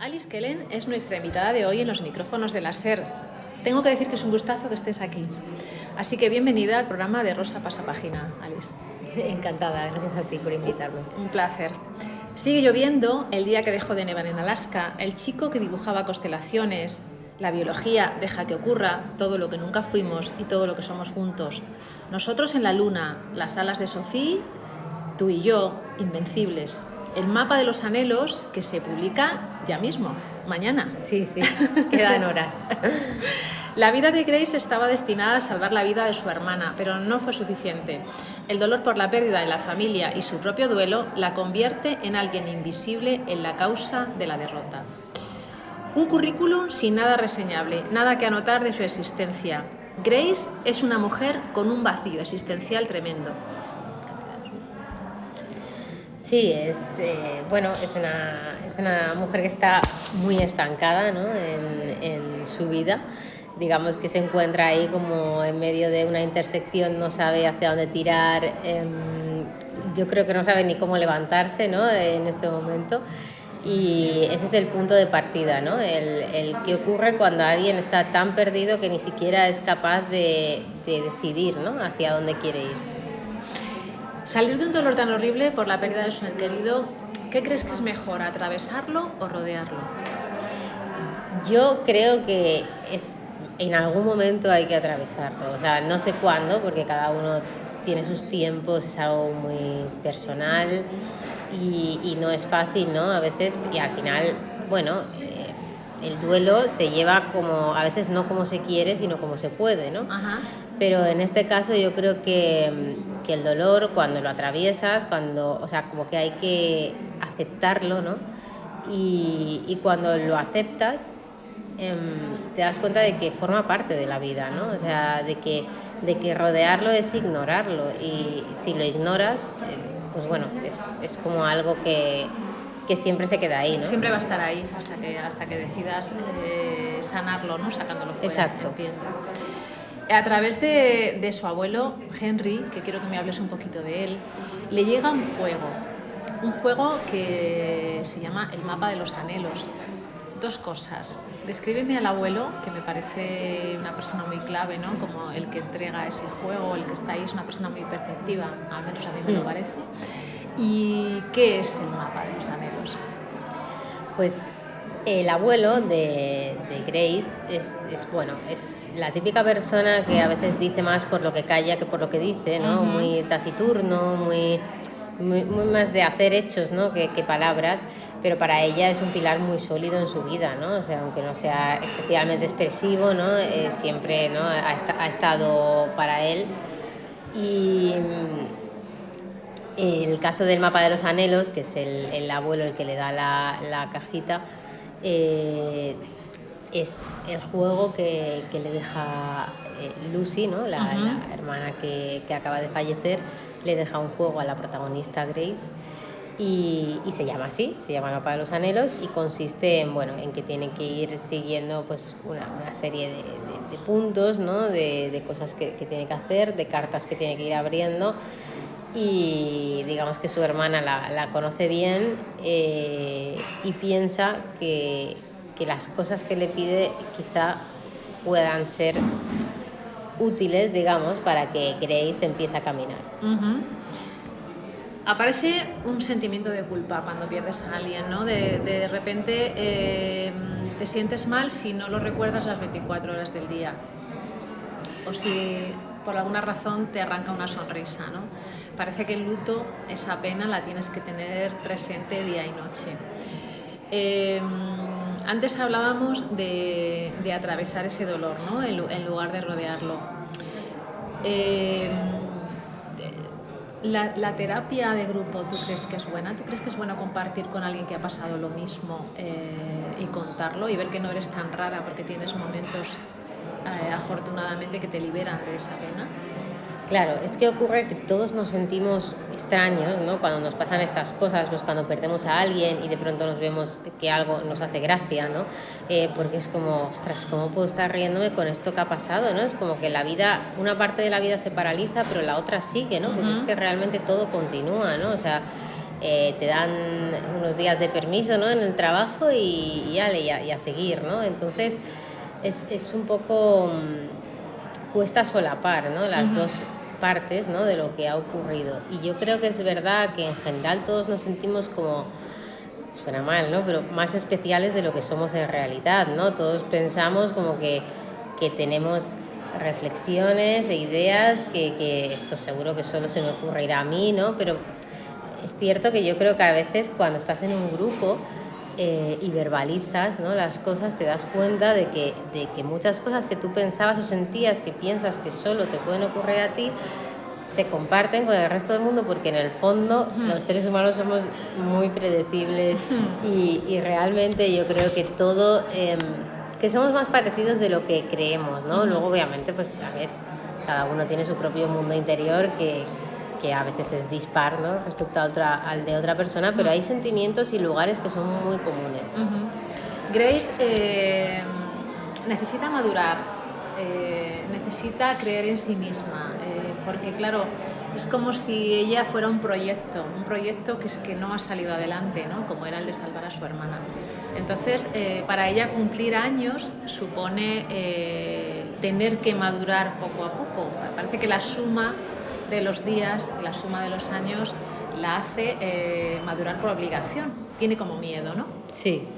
Alice Kellen es nuestra invitada de hoy en los micrófonos de la SER. Tengo que decir que es un gustazo que estés aquí. Así que bienvenida al programa de Rosa Pasapágina, Alice. Encantada, gracias a ti por invitarme. Un placer. Sigue lloviendo el día que dejó de nevar en Alaska, el chico que dibujaba constelaciones, la biología deja que ocurra, todo lo que nunca fuimos y todo lo que somos juntos. Nosotros en la luna, las alas de Sophie, tú y yo, invencibles. El mapa de los anhelos que se publica ya mismo, mañana. Sí, quedan horas. La vida de Grace estaba destinada a salvar la vida de su hermana, pero no fue suficiente. El dolor por la pérdida de la familia y su propio duelo la convierte en alguien invisible en la causa de la derrota. Un currículum sin nada reseñable, nada que anotar de su existencia. Grace es una mujer con un vacío existencial tremendo. Sí, es una mujer que está muy estancada, ¿no? en su vida. Digamos que se encuentra ahí como en medio de una intersección, no sabe hacia dónde tirar. Yo creo que no sabe ni cómo levantarse, ¿no? En este momento. Y ese es el punto de partida, ¿no? El que ocurre cuando alguien está tan perdido que ni siquiera es capaz de decidir, ¿no? Hacia dónde quiere ir. Salir de un dolor tan horrible por la pérdida de su ser querido, ¿qué crees que es mejor, atravesarlo o rodearlo? Yo creo que en algún momento hay que atravesarlo, o sea, no sé cuándo, porque cada uno tiene sus tiempos, es algo muy personal y no es fácil, ¿no? A veces, y al final, bueno, el duelo se lleva como, a veces no como se quiere, sino como se puede, ¿no? Ajá. Pero en este caso yo creo que el dolor, cuando lo atraviesas, o sea, como que hay que aceptarlo, ¿no? Y cuando lo aceptas, te das cuenta de que forma parte de la vida, ¿no? O sea, de que rodearlo es ignorarlo, y si lo ignoras, pues bueno, es como algo que siempre se queda ahí, ¿no? Siempre va a estar ahí hasta que decidas sanarlo, ¿no? Sacándolo fuera. Exacto. Entiendo. A través de su abuelo, Henry, que quiero que me hables un poquito de él, le llega un juego que se llama El mapa de los anhelos. Dos cosas. Descríbeme al abuelo, que me parece una persona muy clave, ¿no? Como el que entrega ese juego, el que está ahí, es una persona muy perceptiva, al menos a mí me lo parece. ¿Y qué es el mapa de los anhelos? Pues el abuelo de Grace es la típica persona que a veces dice más por lo que calla que por lo que dice, ¿no? Uh-huh. Muy taciturno, muy más de hacer hechos, ¿no? que palabras, pero para ella es un pilar muy sólido en su vida, ¿no? O sea, aunque no sea especialmente expresivo, ¿no? Siempre, ¿no? ha estado para él. Y el caso del mapa de los anhelos, que es el abuelo el que le da la cajita, es el juego que le deja Lucy, ¿no? La hermana que acaba de fallecer, le deja un juego a la protagonista Grace y se llama así, se llama el mapa de los anhelos, y consiste en que tiene que ir siguiendo pues una serie de puntos, ¿no? de cosas que tiene que hacer, de cartas que tiene que ir abriendo. Y digamos que su hermana la conoce bien y piensa que las cosas que le pide quizá puedan ser útiles, digamos, para que Grace empiece a caminar. Uh-huh. Aparece un sentimiento de culpa cuando pierdes a alguien, ¿no? De repente te sientes mal si no lo recuerdas las 24 horas del día, o si por alguna razón te arranca una sonrisa, ¿no? Parece que el luto, esa pena, la tienes que tener presente día y noche. Antes hablábamos de atravesar ese dolor, ¿no? En lugar de rodearlo. La terapia de grupo, ¿tú crees que es buena? ¿Tú crees que es bueno compartir con alguien que ha pasado lo mismo y contarlo y ver que no eres tan rara porque tienes momentos afortunadamente que te liberan de esa pena? Claro, es que ocurre que todos nos sentimos extraños, ¿no? Cuando nos pasan estas cosas, pues cuando perdemos a alguien y de pronto nos vemos que algo nos hace gracia, ¿no? Porque es como, ostras, ¿cómo puedo estar riéndome con esto que ha pasado, ¿no? Es como que la vida, una parte de la vida se paraliza, pero la otra sigue, ¿no? Porque es que realmente todo continúa, ¿no? O sea, te dan unos días de permiso, ¿no?, en el trabajo y a seguir, ¿no? Entonces es un poco cuesta solapar, ¿no?, las dos partes, ¿no?, de lo que ha ocurrido. Y yo creo que es verdad que en general todos nos sentimos como, suena mal, ¿no?, pero más especiales de lo que somos en realidad, ¿no? Todos pensamos como que tenemos reflexiones e ideas que esto seguro que solo se me ocurrirá a mí, ¿no? Pero es cierto que yo creo que a veces cuando estás en un grupo y verbalizas, ¿no?, las cosas, te das cuenta de que muchas cosas que tú pensabas o sentías que piensas que solo te pueden ocurrir a ti, se comparten con el resto del mundo, porque en el fondo los seres humanos somos muy predecibles y realmente yo creo que todo, que somos más parecidos de lo que creemos, ¿no? Luego obviamente, pues a ver, cada uno tiene su propio mundo interior que a veces es dispar, ¿no?, respecto a al de otra persona, pero hay sentimientos y lugares que son muy comunes. Grace necesita madurar, necesita creer en sí misma, porque claro, es como si ella fuera un proyecto que no ha salido adelante, ¿no?, como era el de salvar a su hermana. Entonces, para ella cumplir años supone tener que madurar poco a poco. Parece que la suma de los días, la suma de los años, la hace madurar por obligación. Tiene como miedo, ¿no? Sí,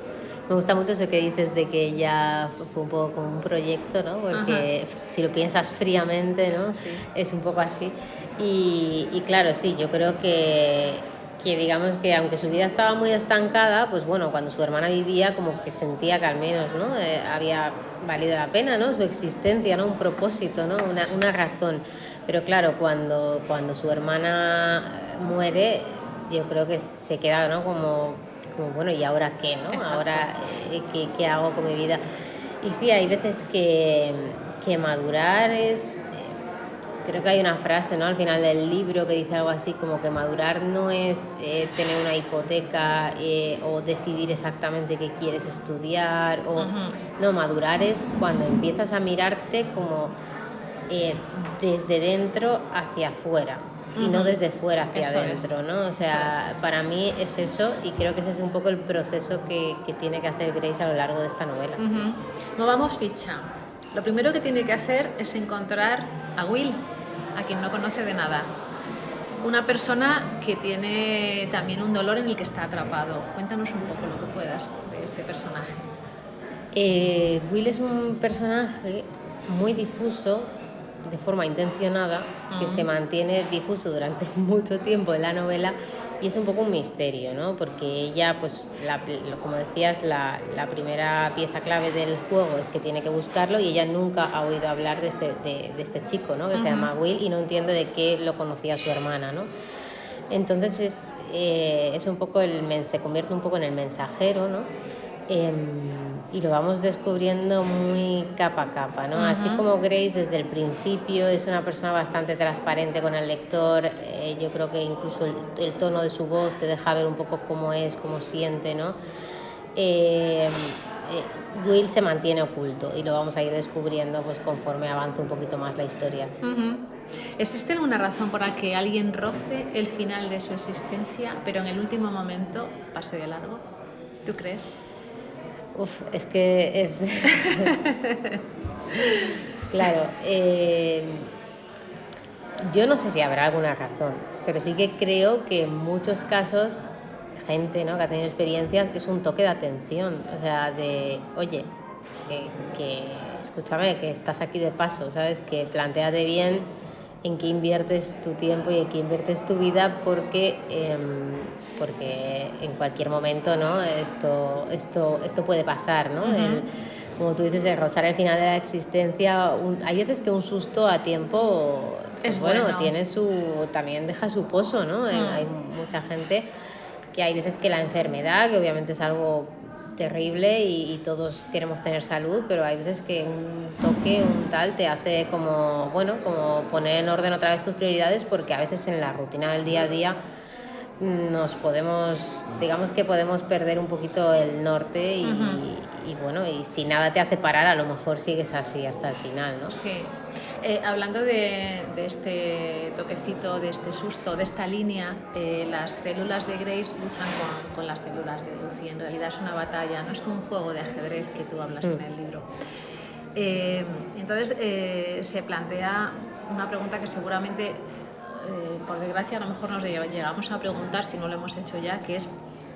me gusta mucho eso que dices de que ella fue un poco como un proyecto, ¿no? Porque si lo piensas fríamente, ¿no?, sí, es un poco así. Y claro, sí, yo creo que digamos que aunque su vida estaba muy estancada, pues bueno, cuando su hermana vivía como que sentía que al menos, ¿no?, había valido la pena, ¿no?, su existencia, ¿no?, un propósito, ¿no?, una razón. Pero claro, cuando su hermana muere, yo creo que se queda, ¿no?, como bueno, ¿y ahora qué, no? Exacto. Ahora, ¿qué hago con mi vida? Y sí, hay veces que madurar es... creo que hay una frase, ¿no?, al final del libro que dice algo así como que madurar no es tener una hipoteca o decidir exactamente qué quieres estudiar. No, madurar es cuando empiezas a mirarte como desde dentro hacia afuera. Y no desde fuera hacia Eso adentro, es. ¿no? O sea, para mí es eso, y creo que ese es un poco el proceso que tiene que hacer Grace a lo largo de esta novela. Movamos ficha. Lo primero que tiene que hacer es encontrar a Will, a quien no conoce de nada. Una persona que tiene también un dolor en el que está atrapado. Cuéntanos un poco lo que puedas de este personaje. Will es un personaje muy difuso, de forma intencionada, que se mantiene difuso durante mucho tiempo en la novela, y es un poco un misterio, ¿no? Porque ella, pues, como decías, la primera pieza clave del juego es que tiene que buscarlo, y ella nunca ha oído hablar de este chico, ¿no?, que se llama Will, y no entiende de qué lo conocía su hermana, ¿no? Entonces es un poco se convierte un poco en el mensajero, ¿no? Y lo vamos descubriendo muy capa a capa, ¿no? Así como Grace desde el principio es una persona bastante transparente con el lector, yo creo que incluso el tono de su voz te deja ver un poco cómo es, cómo siente, ¿no? Will se mantiene oculto, y lo vamos a ir descubriendo pues conforme avance un poquito más la historia. ¿Existe alguna razón por la que alguien roce el final de su existencia, pero en el último momento pase de largo? ¿Tú crees? Es que es... Claro, yo no sé si habrá alguna razón, pero sí que creo que en muchos casos, gente, ¿no?, que ha tenido experiencias, es un toque de atención, o sea, de, oye, que escúchame, que estás aquí de paso, ¿sabes? Que plantéate bien en qué inviertes tu tiempo y en qué inviertes tu vida, porque en cualquier momento, ¿no?, esto puede pasar, ¿no? Como tú dices, el rozar el final de la existencia, hay veces que un susto a tiempo es bueno, también deja su pozo, ¿no? Hay mucha gente que hay veces que la enfermedad, que obviamente es algo terrible y todos queremos tener salud, pero hay veces que un toque, un tal, te hace como poner en orden otra vez tus prioridades, porque a veces en la rutina del día a día digamos que podemos perder un poquito el norte y bueno, y si nada te hace parar, a lo mejor sigues así hasta el final, ¿no? Sí. Hablando de este toquecito, de este susto, de esta línea, las células de Grace luchan con las células de Lucy. En realidad es una batalla, no es como un juego de ajedrez que tú hablas en el libro. Entonces se plantea una pregunta que seguramente, por desgracia, a lo mejor nos llegamos a preguntar si no lo hemos hecho ya, que es: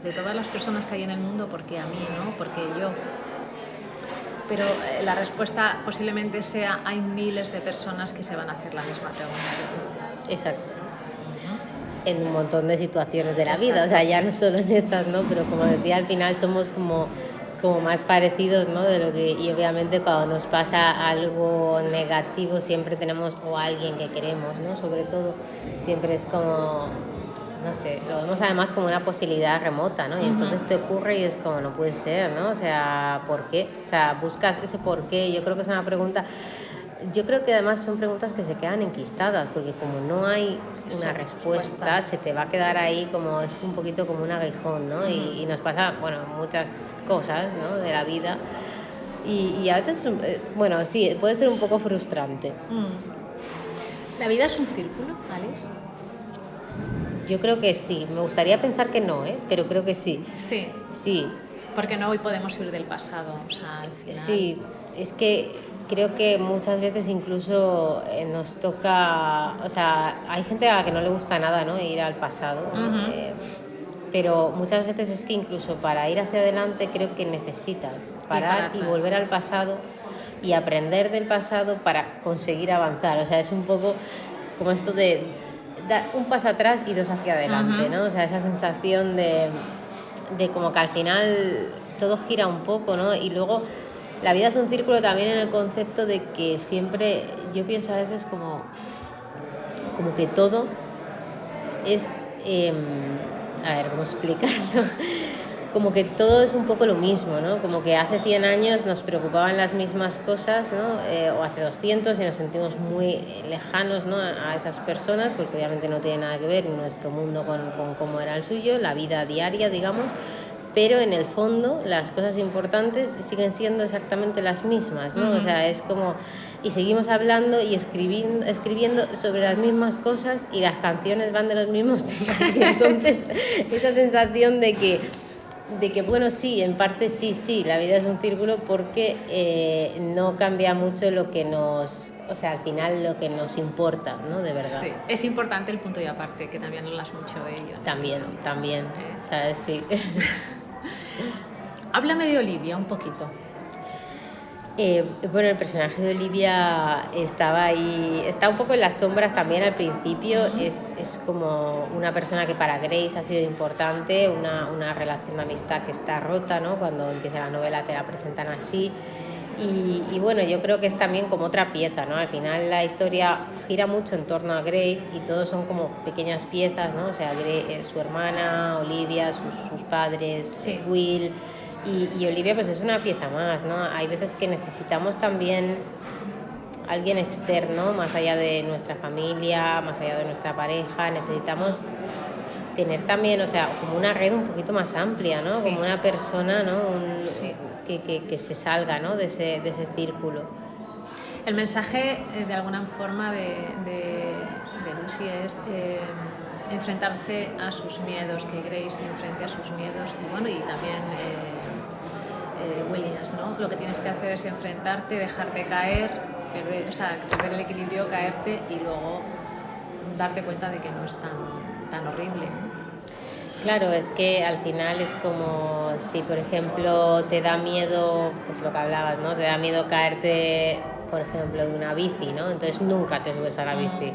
de todas las personas que hay en el mundo, ¿por qué a mí, no? ¿Por qué yo? Pero la respuesta posiblemente sea: hay miles de personas que se van a hacer la misma pregunta que tú. Exacto. En un montón de situaciones de la vida, o sea, ya no solo en esas, ¿no? Pero como decía, al final somos como más parecidos, ¿no? Y obviamente cuando nos pasa algo negativo siempre tenemos o alguien que queremos, ¿no? Sobre todo, siempre es como, no sé, lo vemos además como una posibilidad remota, ¿no? Y entonces te ocurre y es como, no puede ser, ¿no? O sea, ¿por qué? O sea, buscas ese por qué. Yo creo que es una pregunta... Yo creo que además son preguntas que se quedan enquistadas, porque como no hay una respuesta, se te va a quedar ahí como, es un poquito como un aguijón, ¿no? Y nos pasa, bueno, muchas cosas, ¿no? De la vida. Y a veces, bueno, sí, puede ser un poco frustrante. ¿La vida es un círculo, Alice? Yo creo que sí. Me gustaría pensar que no, pero creo que sí. Sí. Sí. Porque no hoy podemos huir del pasado, o sea, al final... Sí, es que creo que muchas veces incluso nos toca, o sea, hay gente a la que no le gusta nada, ¿no? Ir al pasado, ¿no? Pero muchas veces es que incluso para ir hacia adelante creo que necesitas parar y volver al pasado y aprender del pasado para conseguir avanzar. O sea, es un poco como esto de dar un paso atrás y dos hacia adelante, ¿no? O sea, esa sensación de como que al final todo gira un poco, ¿no? Y luego la vida es un círculo también en el concepto de que siempre, yo pienso a veces como que todo es, a ver, ¿cómo explicarlo? Como que todo es un poco lo mismo, ¿no? Como que hace 100 años nos preocupaban las mismas cosas, ¿no? O hace 200 y nos sentimos muy lejanos, ¿no? A esas personas, porque obviamente no tiene nada que ver nuestro mundo con cómo era el suyo, la vida diaria, digamos. Pero en el fondo las cosas importantes siguen siendo exactamente las mismas, ¿no? O sea, es como... Y seguimos hablando y escribiendo sobre las mismas cosas y las canciones van de los mismos temas. Y entonces, esa sensación de que, bueno, sí, en parte sí, la vida es un círculo porque no cambia mucho lo que nos... O sea, al final lo que nos importa, ¿no? De verdad. Sí, es importante el punto y aparte, que también hablas mucho de ello, ¿no? También, ¿sabes? Sí. Háblame de Olivia un poquito. Bueno, el personaje de Olivia estaba ahí, está un poco en las sombras también al principio. Es como una persona que para Grace ha sido importante, una relación de amistad que está rota, ¿no? Cuando empieza la novela te la presentan así. Y bueno, yo creo que es también como otra pieza, ¿no? Al final la historia gira mucho en torno a Grace y todos son como pequeñas piezas, ¿no? O sea, su hermana, Olivia, sus padres, sí. Will... Y Olivia pues es una pieza más, ¿no? Hay veces que necesitamos también alguien externo, más allá de nuestra familia, más allá de nuestra pareja, necesitamos tener también, o sea, como una red un poquito más amplia, ¿no? Sí. Como una persona, ¿no? Que se salga, ¿no? de ese círculo. El mensaje, de alguna forma, de Lucy es... enfrentarse a sus miedos, que Grace se enfrente a sus miedos y bueno, y también Williams, ¿no? Lo que tienes que hacer es enfrentarte, dejarte caer, perder el equilibrio, caerte y luego darte cuenta de que no es tan horrible, ¿no? Claro, es que al final es como si, por ejemplo, te da miedo, pues lo que hablabas, ¿no? Te da miedo caerte, por ejemplo, de una bici, ¿no? Entonces nunca te subes a la bici.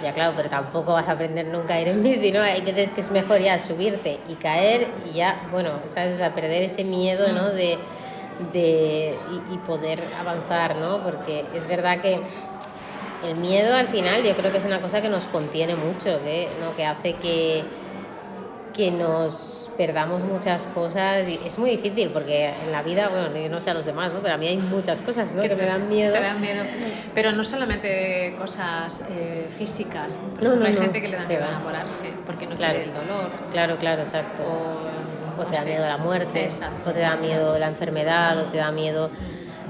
Ya claro, pero tampoco vas a aprender nunca a ir en bici, ¿no? Hay veces que es mejor ya subirte y caer y ya, bueno, ¿sabes? O sea, perder ese miedo, ¿no? Y poder avanzar, ¿no? Porque es verdad que el miedo al final yo creo que es una cosa que nos contiene mucho, ¿no? Que hace que que nos perdamos muchas cosas y es muy difícil porque en la vida, bueno, yo no sé a los demás, ¿no? Pero a mí hay muchas cosas, ¿no? que me dan miedo. Te dan miedo. Pero no solamente cosas físicas. Por No, ejemplo, no, hay no, gente que le da que miedo va. enamorarse porque no Claro. quiere el dolor. Claro, exacto. O no te da sé. miedo la muerte, Exacto. o te da miedo la enfermedad, o te da miedo...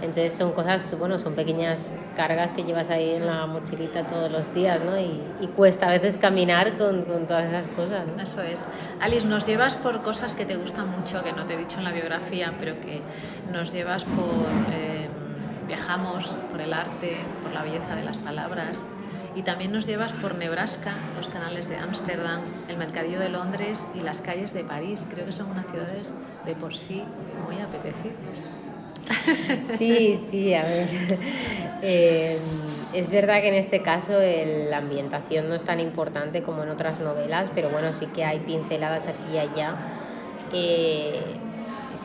Entonces son cosas, bueno, son pequeñas cargas que llevas ahí en la mochilita todos los días, ¿no? Y cuesta a veces caminar con todas esas cosas, ¿no? Eso es. Alice, nos llevas por cosas que te gustan mucho, que no te he dicho en la biografía, pero que nos llevas por... viajamos por el arte, por la belleza de las palabras, y también nos llevas por Nebraska, los canales de Ámsterdam, el mercadillo de Londres y las calles de París. Creo que son unas ciudades de por sí muy apetecibles. Sí, a ver. Es verdad que en este caso la ambientación no es tan importante como en otras novelas, pero bueno, sí que hay pinceladas aquí y allá.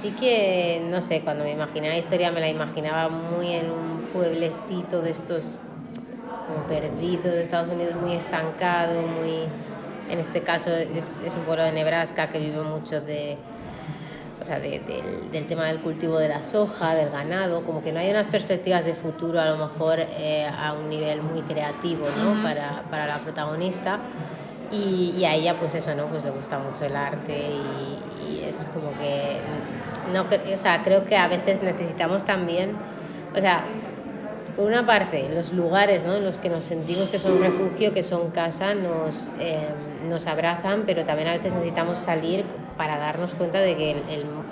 Sí que, no sé, cuando me imaginé la historia me la imaginaba muy en un pueblecito de estos como perdidos de Estados Unidos, muy estancado, muy... En este caso es un pueblo de Nebraska que vive mucho del tema del cultivo de la soja, del ganado, como que no hay unas perspectivas de futuro a lo mejor a un nivel muy creativo, ¿no? para la protagonista. Y a ella pues eso, ¿no? Pues le gusta mucho el arte y es como que no, o sea, creo que a veces necesitamos también, o sea, por una parte, los lugares, ¿no? en los que nos sentimos que son refugio, que son casa, nos abrazan, pero también a veces necesitamos salir para darnos cuenta de que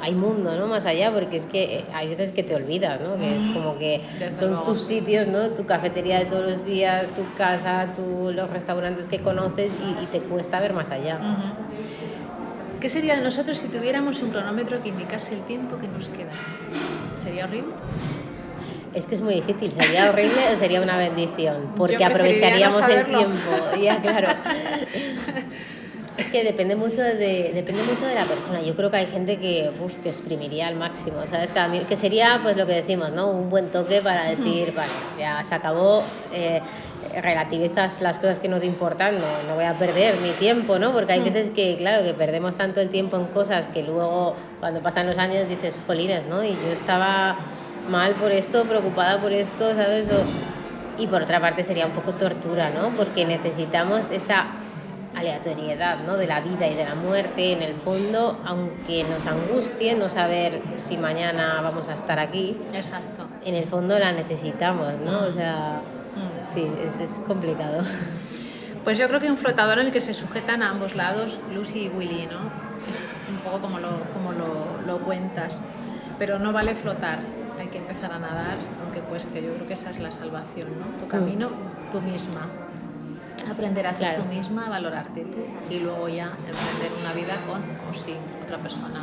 hay mundo, ¿no? más allá, porque es que hay veces que te olvidas, ¿no? que es como que Desde son luego. tus sitios, ¿no? tu cafetería de todos los días, tu casa, los restaurantes que conoces y te cuesta ver más allá. ¿Qué sería de nosotros si tuviéramos un cronómetro que indicase el tiempo que nos queda? ¿Sería horrible? Es que es muy difícil, ¿sería horrible o sería una bendición? Porque Yo preferiría aprovecharíamos no el saberlo. tiempo. Ya, claro. Es que depende mucho de la persona. Yo creo que hay gente que exprimiría al máximo, ¿sabes? Que sería, pues lo que decimos, ¿no? Un buen toque para decir, vale, ya se acabó, relativizas las cosas que no te importan, no voy a perder mi tiempo, ¿no? Porque hay veces que, claro, que perdemos tanto el tiempo en cosas que luego, cuando pasan los años, dices, jolines, ¿no? Y yo estaba mal por esto, preocupada por esto, ¿sabes? Y por otra parte sería un poco tortura, ¿no? Porque necesitamos esa aleatoriedad, ¿no? de la vida y de la muerte, en el fondo, aunque nos angustie no saber si mañana vamos a estar aquí. Exacto. En el fondo la necesitamos, ¿no? O sea, sí, es complicado. Pues yo creo que un flotador en el que se sujetan a ambos lados Lucy y Willy, ¿no? Es un poco como lo cuentas. Pero no vale flotar, hay que empezar a nadar, aunque cueste. Yo creo que esa es la salvación, ¿no? Tu camino, tú misma. Aprender a ser tú misma, a valorarte tú y luego ya emprender una vida con o sin otra persona.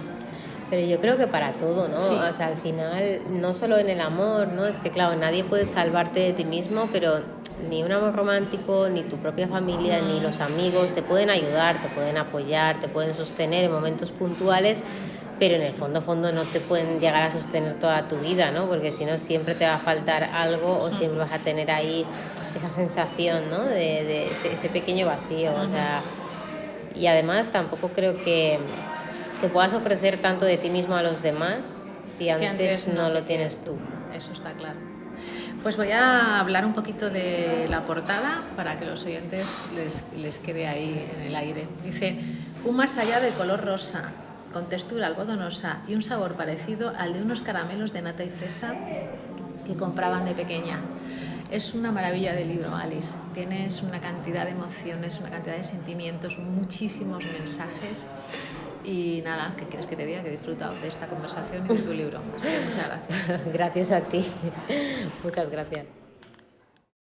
Pero yo creo que para todo, ¿no? Sí. O sea, al final, no solo en el amor, ¿no? Es que, claro, nadie puede salvarte de ti mismo, pero ni un amor romántico, ni tu propia familia, ni los amigos te pueden ayudar, te pueden apoyar, te pueden sostener en momentos puntuales, pero en el fondo no te pueden llegar a sostener toda tu vida, ¿no? Porque si no siempre te va a faltar algo o siempre vas a tener ahí esa sensación, ¿no? de ese pequeño vacío, o sea, y además tampoco creo que puedas ofrecer tanto de ti mismo a los demás si antes no lo tienes tú. Eso está claro. Pues voy a hablar un poquito de la portada para que los oyentes les quede ahí en el aire. Dice, un más allá de color rosa, con textura algodonosa y un sabor parecido al de unos caramelos de nata y fresa que compraban de pequeña. Es una maravilla de libro, Alice. Tienes una cantidad de emociones, una cantidad de sentimientos, muchísimos mensajes. Y nada, ¿qué quieres que te diga? Que he disfrutado de esta conversación y de tu libro. Así que muchas gracias. Gracias a ti. Muchas gracias.